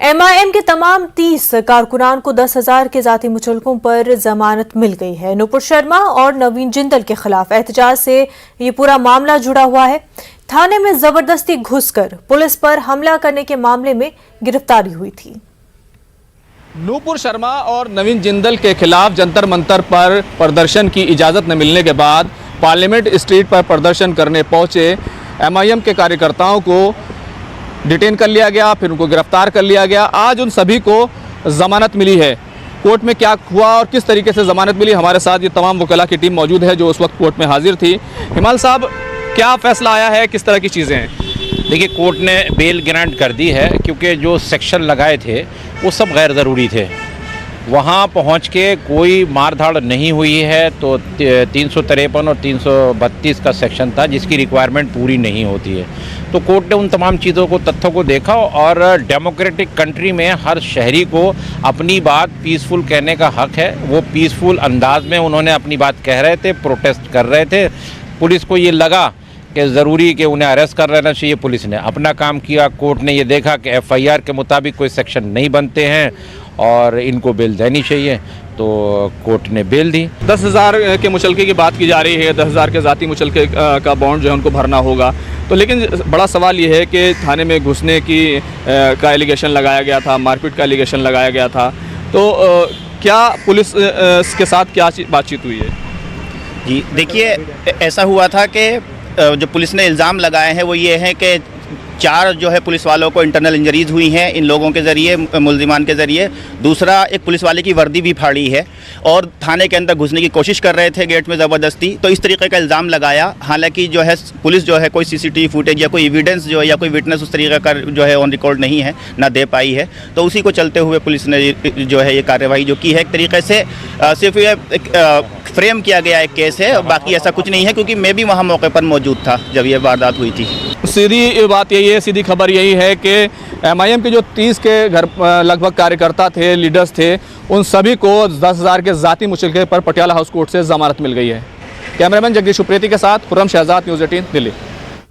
MIM के तमाम 30 कारकुनान को 10,000 के जाती मुचलकों पर जमानत मिल गई है। नुपुर शर्मा और नवीन जिंदल के खिलाफ एहतजाज से ये पूरा मामला जुड़ा हुआ है। थाने में जबरदस्ती घुसकर पुलिस पर हमला करने के मामले में गिरफ्तारी हुई थी। नुपुर शर्मा और नवीन जिंदल के खिलाफ जंतर मंतर पर प्रदर्शन की इजाज़त न मिलने के बाद पार्लियामेंट स्ट्रीट पर प्रदर्शन करने पहुंचे एमआईएम के कार्यकर्ताओं को डिटेन कर लिया गया, फिर उनको गिरफ्तार कर लिया गया। आज उन सभी को ज़मानत मिली है। कोर्ट में क्या हुआ और किस तरीके से ज़मानत मिली, हमारे साथ ये तमाम वकीला की टीम मौजूद है जो उस वक्त कोर्ट में हाजिर थी। हिमाल साहब, क्या फ़ैसला आया है, किस तरह की चीज़ें हैं? देखिए, कोर्ट ने बेल ग्रांट कर दी है क्योंकि जो सेक्शन लगाए थे वो सब गैर ज़रूरी थे। वहाँ पहुँच के कोई मारधाड़ नहीं हुई है, तो 353 और 332 का सेक्शन था जिसकी रिक्वायरमेंट पूरी नहीं होती है। तो कोर्ट ने उन तमाम चीज़ों को, तथ्यों को देखा और डेमोक्रेटिक कंट्री में हर शहरी को अपनी बात पीसफुल कहने का हक है। वो पीसफुल अंदाज में उन्होंने अपनी बात कह रहे थे, प्रोटेस्ट कर रहे थे। पुलिस को ये लगा कि ज़रूरी कि उन्हें अरेस्ट कर लेना चाहिए, पुलिस ने अपना काम किया। कोर्ट ने ये देखा कि एफआईआर के मुताबिक कोई सेक्शन नहीं बनते हैं और इनको बेल देनी चाहिए, तो कोर्ट ने बेल दी। 10,000 के मुचलके की बात की जा रही है। 10,000 के ज़ाती मुचलके का बॉन्ड जो है उनको भरना होगा। तो लेकिन बड़ा सवाल ये है कि थाने में घुसने का एलिगेशन लगाया गया था, मारपीट का एलिगेशन लगाया गया था। तो क्या पुलिस के साथ क्या बातचीत हुई है? जी देखिए, ऐसा हुआ था कि जो पुलिस ने इल्ज़ाम लगाए हैं वो ये है कि 4 जो है पुलिस वालों को इंटरनल इंजरीज हुई हैं इन लोगों के ज़रिए, मुल्ज़िमान के ज़रिए। दूसरा, एक पुलिस वाले की वर्दी भी फाड़ी है और थाने के अंदर घुसने की कोशिश कर रहे थे गेट में ज़बरदस्ती। तो इस तरीके का इल्ज़ाम लगाया। हालांकि जो है पुलिस जो है कोई सीसीटीवी फुटेज या कोई एविडेंस जो है या कोई विटनेस उस तरीके का जो है ऑन रिकॉर्ड नहीं है, ना दे पाई है। तो उसी को चलते हुए पुलिस ने जो है ये कार्रवाई जो की है, एक तरीके से सिर्फ ये फ्रेम किया गया एक केस है, बाकी ऐसा कुछ नहीं है, क्योंकि मैं भी वहाँ मौके पर मौजूद था जब ये वारदात हुई थी। सीधी बात यही है, सीधी खबर यही है कि एमआईएम के जो 30 के घर लगभग कार्यकर्ता थे, लीडर्स थे, उन सभी को 10,000 के ज़ाती मुचलके पर पटियाला हाउस कोर्ट से ज़मानत मिल गई है। कैमरामैन जगदीश उप्रेती के साथ खुर्रम शहजाद, न्यूज़ 18 दिल्ली।